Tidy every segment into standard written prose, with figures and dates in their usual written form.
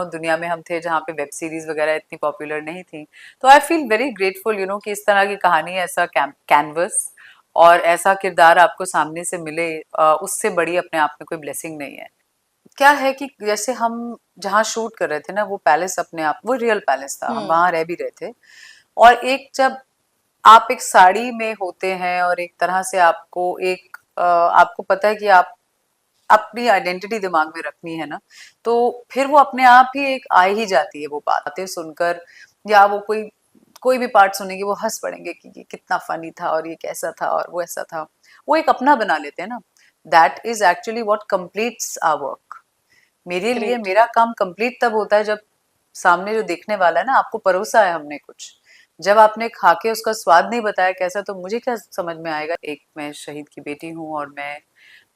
दुनिया में हम थे जहाँ पे वेब सीरीज वगैरह इतनी पॉपुलर नहीं थी। तो आई फील वेरी ग्रेटफुल कि इस तरह की कहानी, ऐसा कैनवस और ऐसा किरदार आपको सामने से मिले, उससे बड़ी अपने आप में कोई ब्लेसिंग नहीं है। क्या है कि जैसे हम जहाँ शूट कर रहे थे ना, वो पैलेस अपने आप वो रियल पैलेस था, हम वहां रह भी रहे थे। और एक जब आप एक साड़ी में होते हैं और एक तरह से आपको पता है कि आप अपनी आइडेंटिटी दिमाग में रखनी है ना, तो फिर वो अपने आप ही एक आ ही जाती है वो बातें सुनकर, या वो कोई भी पार्ट सुनेंगे वो हंस पड़ेंगे कि ये कितना फनी था और ये कैसा था और वो ऐसा था। वो एक अपना बना लेते हैं ना। That is actually what completes our work. मेरे लिए ग्रेट। मेरा काम कंप्लीट तब होता है जब सामने जो देखने वाला है ना, आपको परोसा है हमने कुछ, जब आपने खा के उसका स्वाद नहीं बताया कैसा, तो मुझे क्या समझ में आएगा। एक मैं शहीद की बेटी हूँ और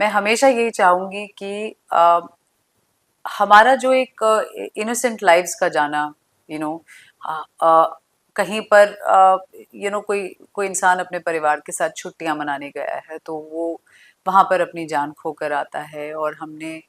मैं हमेशा यही चाहूंगी कि हमारा जो एक इनोसेंट लाइव्स का जाना, यू नो कहीं पर कोई कोई इंसान अपने परिवार के साथ छुट्टियां मनाने गया है, तो वो वहां पर अपनी जान खोकर आता है। और हमने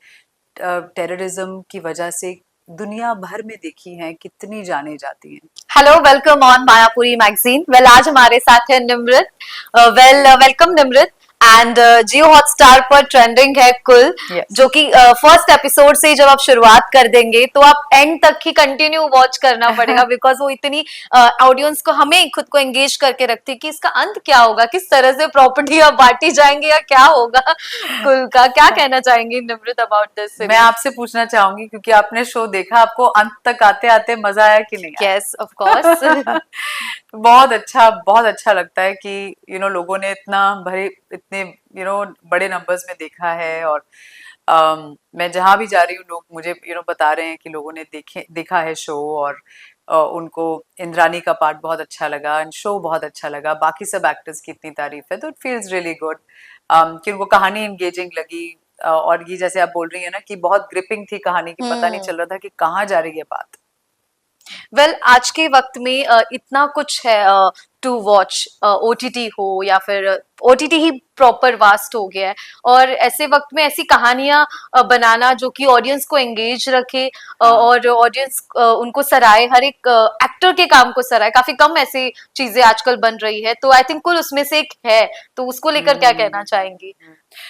टेररिज्म की वजह से दुनिया भर में देखी हैं कितनी जाने जाती हैं। Hello, welcome on Mayapuri magazine. Well, आज हमारे साथ है निमृत। वेलकम निमृत। एंड जियो हॉटस्टार पर ट्रेंडिंग है कुल, यस। जो कि फर्स्ट एपिसोड से ही जब आप शुरुआत कर देंगे तो आप एंड तक ही कंटिन्यू वॉच करना पड़ेगा, बिकॉज वो इतनी ऑडियंस को, हमें खुद को एंगेज करके रखती है कि इसका अंत क्या होगा, किस तरह से प्रॉपर्टी अब बांटी जाएंगे या क्या होगा कुल का। क्या कहना चाहेंगे निमृत अबाउट दिस मैं सीरीज? आपसे पूछना चाहूंगी, क्योंकि आपने शो देखा, आपको अंत तक आते आते मजा आया कि नहीं यस, ऑफ कोर्स। आया? बहुत अच्छा लगता है कि लोगों ने इतने बड़े नंबर्स में देखा है। और मैं जहां भी जा रही हूँ, लोग मुझे बता रहे हैं कि लोगों ने देखा है शो, और उनको इंद्रानी का पार्ट बहुत अच्छा लगा एंड शो बहुत अच्छा लगा, बाकी सब एक्टर्स की इतनी तारीफ है, तो इट फील्स रियली गुड कि उनको कहानी एंगेजिंग लगी। और ये जैसे आप बोल रही है ना कि बहुत ग्रिपिंग थी कहानी की, पता नहीं चल रहा था कि कहाँ जा रही है बात। वेल, आज के वक्त में इतना कुछ है टू वॉच, ओटीटी हो या फिर ओटीटी ही प्रॉपर वास्ट हो गया है। और ऐसे वक्त में ऐसी कहानियां बनाना जो कि ऑडियंस को एंगेज रखे, हाँ। और ऑडियंस उनको सराहे, हर एक एक्टर के काम को सराहे। काफी कम ऐसी चीजें आजकल बन रही है, तो आई थिंक कुल उसमें से एक है। तो उसको लेकर क्या कहना चाहेंगी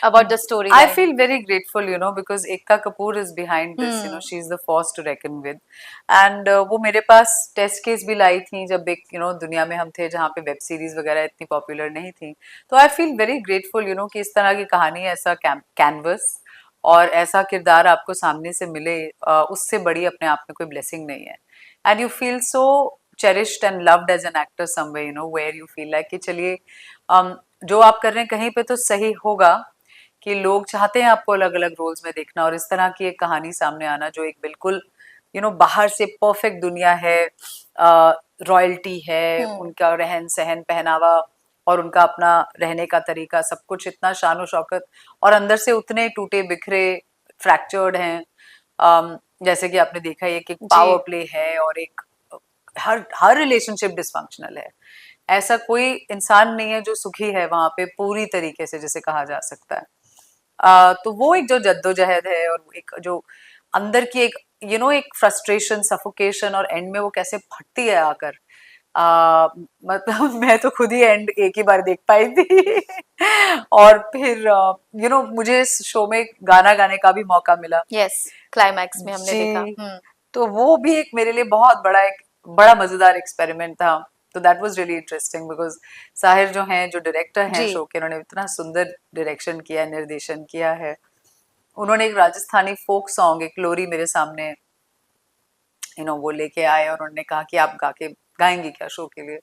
about the story I line? feel very grateful, because Ekta Kapoor is behind this. She's the force to reckon with. And वो मेरे पास टेस्ट केस भी लाई थी, जब एक दुनिया में हम थे जहाँ पे वेब सीरीज वगैरह इतनी पॉपुलर नहीं थी। तो आई फील वेरी ग्रेटफुल, कि इस तरह की कहानी, ऐसा कैनवस और ऐसा किरदार आपको सामने से मिले, उससे बड़ी अपने आप में कोई ब्लेसिंग नहीं है। And you feel so cherished and loved as an actor somewhere, where you feel like कि चलिए जो आप कर रहे हैं कहीं पे तो सही होगा, कि लोग चाहते हैं आपको अलग अलग रोल्स में देखना। और इस तरह की एक कहानी सामने आना जो एक बिल्कुल बाहर से परफेक्ट दुनिया है, रॉयल्टी है, उनका रहन सहन पहनावा और उनका अपना रहने का तरीका, सब कुछ इतना शान शौकत, और अंदर से उतने टूटे बिखरे फ्रैक्चर्ड हैं। जैसे कि आपने देखा एक एक पावर जी। प्ले है, और एक हर हर रिलेशनशिप डिसफंक्शनल है। ऐसा कोई इंसान नहीं है जो सुखी है वहां पे पूरी तरीके से, जिसे कहा जा सकता है। तो वो एक जो जद्दोजहद है, और एक जो अंदर की एक एक फ्रस्ट्रेशन, सफोकेशन, और एंड में वो कैसे फटती है आकर। मतलब मैं तो खुद ही एंड एक ही बार देख पाई थी। और फिर मुझे इस शो में गाना गाने का भी मौका मिला। यस, क्लाइमैक्स में हमने देखा। जी। तो वो भी एक मेरे लिए बड़ा मजेदार एक्सपेरिमेंट था। तो that was really interesting, because Sahir जो हैं, जो डायरेक्टर हैं जी। शो के, उन्होंने इतना सुंदर डायरेक्शन किया, निर्देशन किया है। उन्होंने एक राजस्थानी फोक सॉन्ग, एक लोरी मेरे सामने वो लेके आए, और उन्होंने कहा कि आप गाएंगी क्या शो के लिए।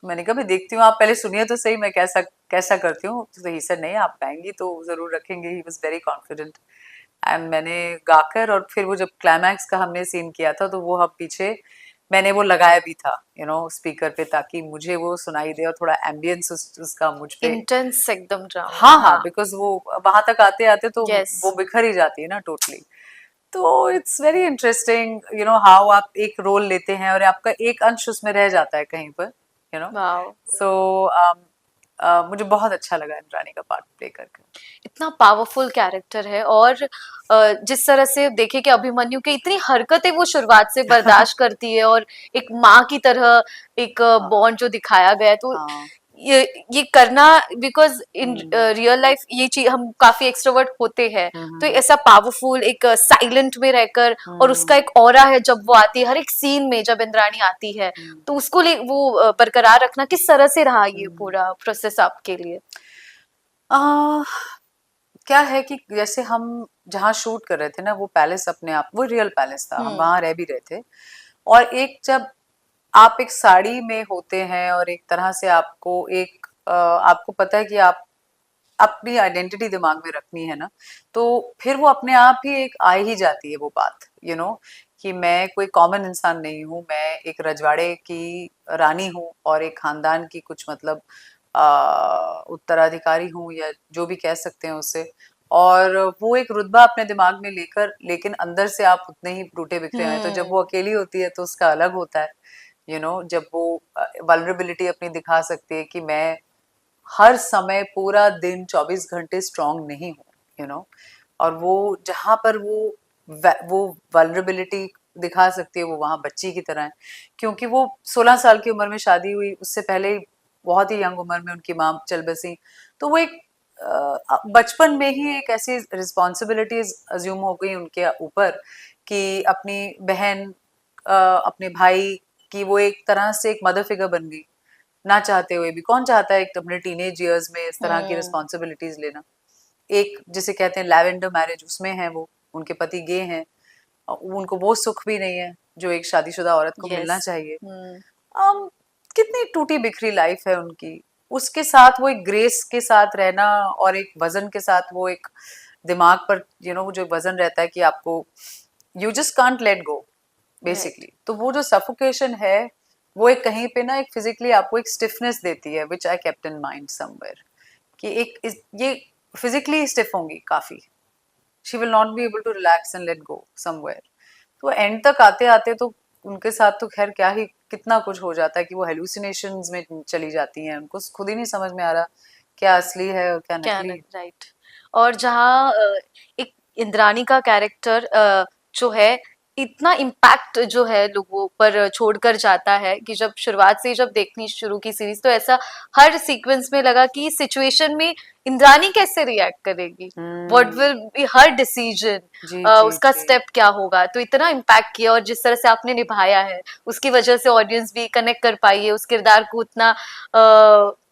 मैंने कहा मैं देखती हूँ, आप पहले सुनिए तो सही, मैं कैसा कैसा करती हूँ। तो ही सेड नहीं, आप गाएंगी तो जरूर रखेंगे। He was very confident. And मैंने गाकर, और फिर वो जब क्लाइमैक्स का हमने सीन किया था, तो वो हम पीछे मैंने वो लगाया भी था स्पीकर पे, ताकि मुझे वो सुनाई दे और थोड़ा एम्बियंस उसका मुझ पे। इंटेंस एकदम ड्रामा, हाँ हाँ, हाँ। बिकॉज वो वहां तक आते आते तो यस। वो बिखर ही जाती है ना टोटली। तो इट्स वेरी इंटरेस्टिंग हाउ आप एक रोल लेते हैं और आपका एक अंश उसमें रह जाता है कहीं पर। You know wow. सो मुझे बहुत अच्छा लगा इंद्राणी का पार्ट प्ले करके। इतना पावरफुल कैरेक्टर है। और जिस तरह से देखे कि अभिमन्यु की इतनी हरकतें वो शुरुआत से बर्दाश्त करती है, और एक माँ की तरह एक हाँ बॉन्ड जो दिखाया गया है, तो हाँ। ये करना, because in hmm real life ये चीज हम काफी एक्सट्रोवर्ट होते हैं, तो हम्म ऐसा पावरफुल एक साइलेंट में रहकर, और उसका हम्म एक ऑरा है जब वो आती है, हर एक सीन में जब इंद्राणी आती है, हम्म तो उसको वो बरकरार रखना किस तरह से रहा ये हम्म। पूरा प्रोसेस आपके लिए? आ, क्या है कि जैसे हम जहाँ शूट कर रहे थे ना, वो पैलेस अपने आप वो रियल पैलेस था, हम हम्म वहां रह भी रहे थे। और एक जब आप एक साड़ी में होते हैं और एक तरह से आपको एक आपको पता है कि आप अपनी आइडेंटिटी दिमाग में रखनी है ना, तो फिर वो अपने आप ही एक आ ही जाती है वो बात, कि मैं कोई कॉमन इंसान नहीं हूँ, मैं एक रजवाड़े की रानी हूँ और एक खानदान की कुछ मतलब उत्तराधिकारी हूँ, या जो भी कह सकते हैं उससे। और वो एक रुतबा अपने दिमाग में लेकर, लेकिन अंदर से आप उतने ही टूटे बिखरे हैं। तो जब हम्म वो अकेली होती है तो उसका अलग होता है, जब वो वल्नरेबिलिटी अपनी दिखा सकती है कि मैं हर समय पूरा दिन 24 घंटे स्ट्रांग नहीं हूँ, और वो जहां पर वो वल्नरेबिलिटी दिखा सकती है, वो वहां बच्ची की तरह है। क्योंकि वो 16 साल की उम्र में शादी हुई, उससे पहले ही बहुत ही यंग उम्र में उनकी माँ चल बसी। तो वो एक बचपन में ही एक ऐसी रिस्पॉन्सिबिलिटीज अज्यूम हो गई उनके ऊपर कि अपनी बहन, अपने भाई की वो एक तरह से एक मदर फिगर बन गई, ना चाहते हुए भी। कौन चाहता है एक अपने टीनेज इयर्स में इस तरह की हम्म रिस्पॉन्सिबिलिटीज लेना। एक जिसे कहते हैं लैवेंडर मैरिज, उसमें है वो, उनके पति गे हैं, उनको वो सुख भी नहीं है जो एक शादीशुदा औरत को यस मिलना चाहिए। हम्म कितनी टूटी बिखरी लाइफ है उनकी। उसके साथ वो एक ग्रेस के साथ रहना, और एक वजन के साथ वो एक दिमाग पर जो वजन रहता है कि आपको you just can't let go right basically. तो वो जो सफोकेशन है, वो एक कहीं पे ना एक फिजिकली आपको एक स्टिफनेस देती है, which I kept in mind somewhere, कि ये फिजिकली स्टिफ होंगी काफी, she will not be able to relax and let go somewhere. तो एंड तक आते आते तो उनके साथ तो खैर क्या ही कितना कुछ हो जाता है कि वो हेलुसिनेशंस में चली जाती हैं, उनको खुद ही नहीं समझ में आ रहा क्या असली है और क्या क्या नकली है। राइट। और जहाँ एक इंद्राणी का कैरेक्टर जो है, इतना इम्पैक्ट जो है लोगों पर छोड़कर जाता है, कि जब शुरुआत से ही जब देखनी शुरू की सीरीज, तो ऐसा हर सीक्वेंस में लगा कि इस सिचुएशन में इंद्राणी कैसे रिएक्ट करेगी, what hmm. Will be her decision, जी जी उसका जी। स्टेप क्या होगा। तो इतना इम्पैक्ट किया, और जिस तरह से आपने निभाया है, उसकी वजह से ऑडियंस भी कनेक्ट कर पाई है उस किरदार को, उतना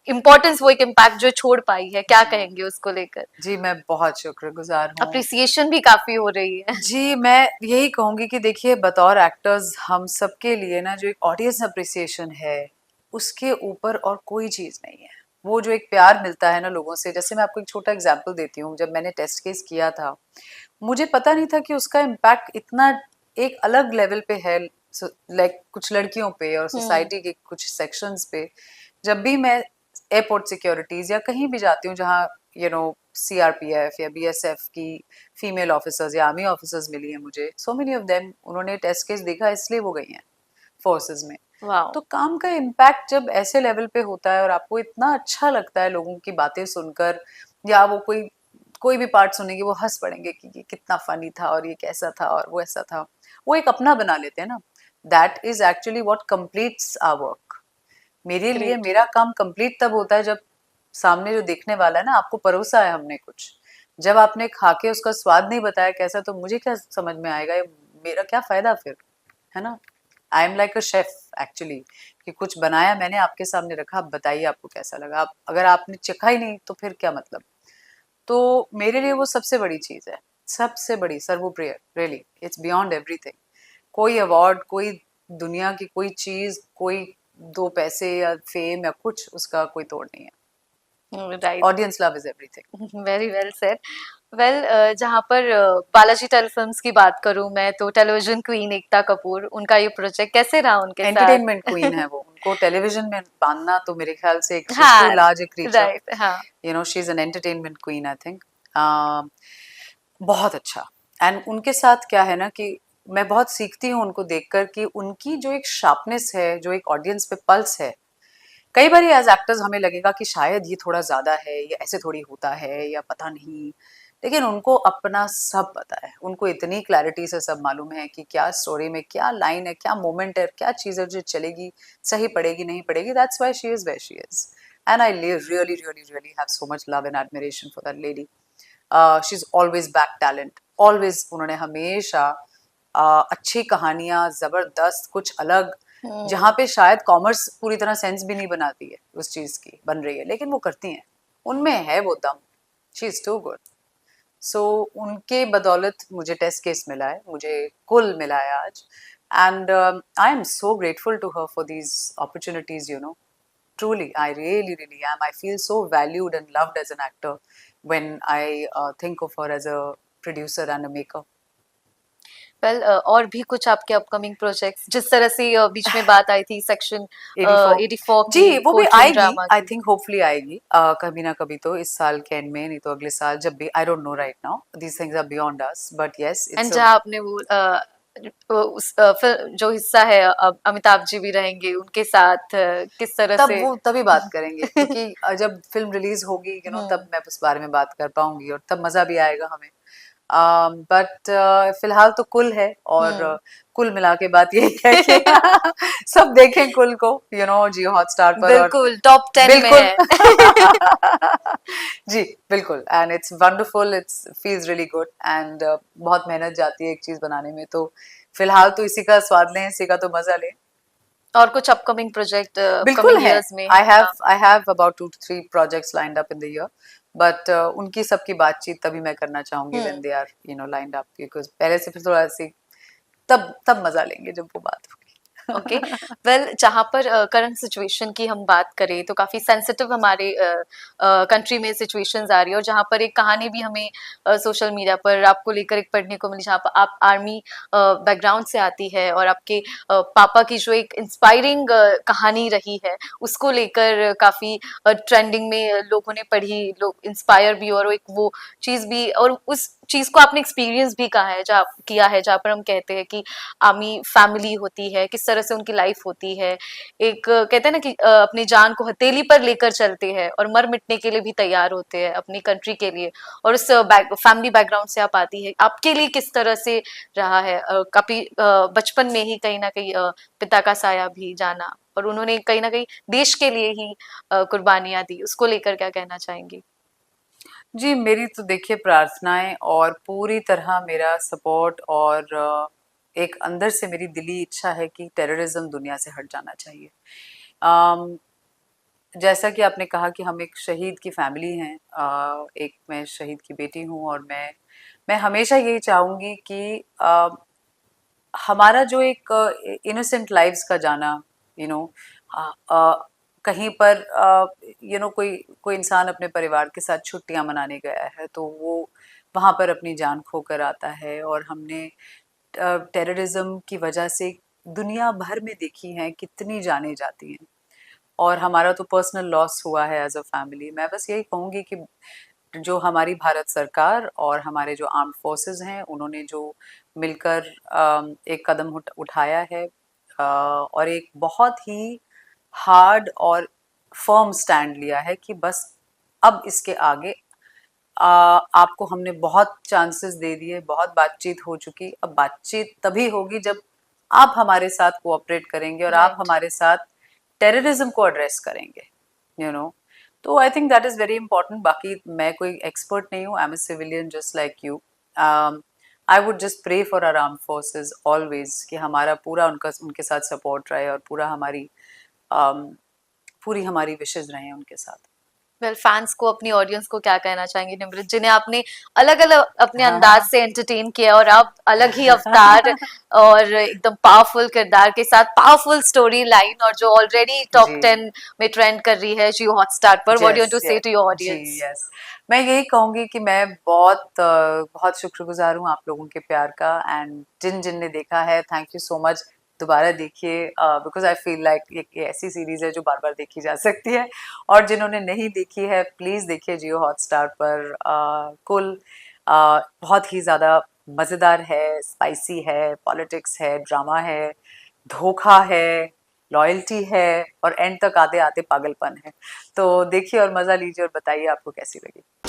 इम्पोर्टेंस, वो एक इम्पैक्ट जो छोड़ पाई है, क्या जी कहेंगे उसको लेकर? जी, मैं बहुत शुक्रगुजार हूँ। अप्रिसिएशन भी काफी हो रही है। जी, मैं यही कहूंगी कि देखिए, बतौर एक्टर्स हम सबके लिए ना जो एक ऑडियंस अप्रिसिएशन है, उसके ऊपर और कोई चीज नहीं है। वो जो एक प्यार मिलता है ना लोगों से, जैसे मैं आपको एक छोटा एग्जांपल देती हूँ। जब मैंने टेस्ट केस किया था, मुझे पता नहीं था कि उसका इम्पैक्ट इतना एक अलग लेवल पे है, लाइक कुछ लड़कियों पे और हम्म सोसाइटी के कुछ सेक्शंस पे। जब भी मैं एयरपोर्ट सिक्योरिटीज या कहीं भी जाती हूँ जहाँ सीआरपीएफ या बीएसएफ की फीमेल ऑफिसर्स या आर्मी ऑफिसर्स मिली हैं मुझे, सो मेनी ऑफ देम, उन्होंने टेस्ट केस देखा इसलिए वो गई हैं फोर्सेस में। वाओ। तो काम का इम्पैक्ट जब ऐसे लेवल पे होता है और आपको इतना अच्छा लगता है लोगों की बातें सुनकर, या वो कोई कोई भी पार्ट सुनेंगे वो हंस पड़ेंगे कि ये कितना फनी था और ये कैसा था और वो ऐसा था, वो एक अपना बना लेते हैं ना। That is actually what completes our work. मेरे लिए ग्रेट। मेरा काम कंप्लीट तब होता है जब सामने जो देखने वाला है ना, आपको परोसा है हमने कुछ, जब आपने खा के उसका स्वाद नहीं बताया कैसा, तो मुझे क्या समझ में आएगा, ये मेरा क्या फायदा फिर, है ना। I am like a chef actually, कि कुछ बनाया मैंने आपके सामने रखा, आप बताइए आपको कैसा लगा। आप अगर आपने चखा ही नहीं तो फिर क्या मतलब। तो मेरे लिए वो सबसे बड़ी चीज है, सबसे बड़ी सर्वोप्रिय, रियली इट्स बियॉन्ड एवरीथिंग। कोई अवार्ड, कोई दुनिया की कोई चीज, कोई दो पैसे या फेम या कुछ, उसका कोई तोड़ नहीं है। Right. Audience love is everything. Very well said. Well, जहाँ पर बालाजी टेलीफिल्म्स की बात करूं मैं, तो टेलीविजन क्वीन एकता कपूर, उनका ये प्रोजेक्ट कैसे रहा उनके साथ? एंटरटेनमेंट क्वीन है वो, उनको टेलीविजन में बांधना तो मेरे ख्याल से एक शीज टू हाँ लार्ज ए क्रीचर, राइट हाँ। She is an entertainment queen I think. बहुत अच्छा। एंड उनके साथ क्या है ना कि मैं बहुत सीखती हूँ उनको देखकर, कि उनकी जो एक शार्पनेस है, जो एक ऑडियंस पे पल्स है, कई बार एज एक्टर्स हमें लगेगा कि शायद ये थोड़ा ज्यादा है, ये ऐसे थोड़ी होता है, या पता नहीं, लेकिन उनको अपना सब पता है, उनको इतनी क्लैरिटी से सब मालूम है कि क्या स्टोरी में क्या लाइन है, क्या मोमेंट है, क्या चीज है जो चलेगी, सही पड़ेगी नहीं पड़ेगी. That's why she is where she is. And I really have so much love and admiration for that lady. She's always back talent, always. उन्होंने हमेशा अच्छी कहानियां, जबरदस्त, कुछ अलग, जहाँ पे शायद कॉमर्स पूरी तरह सेंस भी नहीं बनाती है उस चीज की बन रही है, लेकिन वो करती हैं, उनमें है वो दम. She is too good. So उनके बदौलत मुझे टेस्ट केस मिला है, मुझे कुल मिला है आज. And I am so grateful to her for these opportunities, you know. Truly, I really am. I feel so valued and loved as an actor when I think of her as a producer and a maker. Well और भी कुछ आपके upcoming projects, जिस तरह से बीच में बात आई थी सेक्शन 84. 84 जी, की वो भी कोर्ट रूम आएगी. ड्रामा आई की। थिंक होपफुली आएगी कभी ना कभी, तो इस साल के एंड में, नहीं तो अगले साल, जब भी. I don't know right now, these things are beyond us, but yes and it's. जहाँ आपने उस जो हिस्सा है अमिताभ जी भी रहेंगे उनके साथ, किस तरह तब से? वो तभी बात करेंगे, क्योंकि जब फिल्म रिलीज होगी, यू नो, तब हम्म, मैं उस बारे में बात कर पाऊंगी और तब मजा भी आएगा हमें. बट फिलहाल तो कुल है, और हम्म, कुल मिला के बात यही है कि सब देखें कुल को, यू नो, जियो हॉटस्टार पर. और बिल्कुल टॉप 10 में बिल्कुल. है। जी बिल्कुल. And it's wonderful, it's feels really good. And बहुत मेहनत जाती है एक चीज बनाने में, तो फिलहाल तो इसी का स्वाद लें, इसी का तो मजा लें. और कुछ अपकमिंग प्रोजेक्ट बिल्कुल अपकमिंग है. इयर्स में? I have about 2 to 3 projects lined up in the year, but उनकी सबकी बातचीत तभी मैं करना चाहूंगी when hmm, they are, you know, lined up, because पहले से फिर थोड़ा सी, तब मजा लेंगे जब वो बात होगी. ओके। वेल जहाँ पर करंट सिचुएशन की हम बात करें तो काफी सेंसिटिव हमारे कंट्री में सिचुएशंस आ रही है, और जहाँ पर एक कहानी भी हमें सोशल मीडिया पर आपको लेकर एक पढ़ने को मिली, जहाँ पर आप आर्मी बैकग्राउंड से आती है और आपके पापा की जो एक इंस्पायरिंग कहानी रही है उसको लेकर काफी ट्रेंडिंग में लोगों ने पढ़ी, लोग इंस्पायर भी, और एक वो चीज भी, और उस चीज को आपने एक्सपीरियंस भी कहा है, जहाँ किया है, जहाँ पर हम कहते हैं कि आर्मी फैमिली होती है, किस तरह से उनकी लाइफ होती है, एक कहते हैं ना कि अपनी जान को हथेली पर लेकर चलते हैं और मर मिटने के लिए भी तैयार होते हैं अपनी कंट्री के लिए, और उस फैमिली बैकग्राउंड से आप आती है, आपके लिए किस तरह से रहा है? काफी बचपन में ही कहीं ना कहीं पिता का साया भी जाना, और उन्होंने कहीं ना कहीं देश के लिए ही कुर्बानियां दी, उसको लेकर क्या कहना चाहेंगी? जी, मेरी तो देखिए प्रार्थनाएं और पूरी तरह मेरा सपोर्ट, और एक अंदर से मेरी दिली इच्छा है कि टेररिज्म दुनिया से हट जाना चाहिए. अम, जैसा कि आपने कहा कि हम एक शहीद की फैमिली हैं, एक मैं शहीद की बेटी हूँ, और मैं हमेशा यही चाहूंगी कि हमारा जो एक इनोसेंट लाइव्स का जाना, यू नो, कहीं पर, यू नो, कोई कोई इंसान अपने परिवार के साथ छुट्टियां मनाने गया है, तो वो वहां पर अपनी जान खोकर आता है, और हमने टेररिज्म की वजह से दुनिया भर में देखी हैं कितनी जानें जाती हैं, और हमारा तो पर्सनल लॉस हुआ है एज अ फैमिली. मैं बस यही कहूंगी कि जो हमारी भारत सरकार और हमारे जो आर्म्ड फोर्सेस हैं, उन्होंने जो मिलकर एक कदम उठाया है, और एक बहुत ही हार्ड और फर्म स्टैंड लिया है कि बस अब इसके आगे आपको हमने बहुत चांसेस दे दिए, बहुत बातचीत हो चुकी, अब बातचीत तभी होगी जब आप हमारे साथ कोऑपरेट करेंगे और आप राइट। हमारे साथ टेररिज्म को एड्रेस करेंगे, यू नो. तो I think that is very important. बाकी मैं कोई एक्सपर्ट नहीं हूँ, I am a civilian just like you. I would just pray for our arm forces always कि हमारा पूरा उनके साथ सपोर्ट रहे, और पूरी हमारी विशेज रहे उनके साथ. वेल फैंस को, अपनी ऑडियंस को क्या कहना चाहेंगे निमृत, जिन्हें आपने अलग अलग अपने अंदाज हाँ. से एंटरटेन किया, और आप अलग ही अवतार और एकदम पावरफुल किरदार के साथ पावरफुल स्टोरी लाइन, और जो ऑलरेडी जी. टॉप 10 में ट्रेंड कर रही है जियो हॉटस्टार पर, what do you yes to say yes. To your जी ऑडियंस? यस. मैं यही कहूंगी कि मैं बहुत शुक्रगुजार हूँ आप लोगों के प्यार का, एंड जिन जिन ने देखा है, थैंक यू सो मच. दोबारा देखिए, बिकॉज आई फील लाइक एक ऐसी सीरीज है जो बार बार देखी जा सकती है, और जिन्होंने नहीं देखी है प्लीज देखिए जियो हॉटस्टार पर. कुल बहुत ही ज्यादा मजेदार है, स्पाइसी है, पॉलिटिक्स है, ड्रामा है, धोखा है, लॉयल्टी है और एंड तक आते आते पागलपन है। तो देखिए और मजा लीजिए और बताइए आपको कैसी लगी।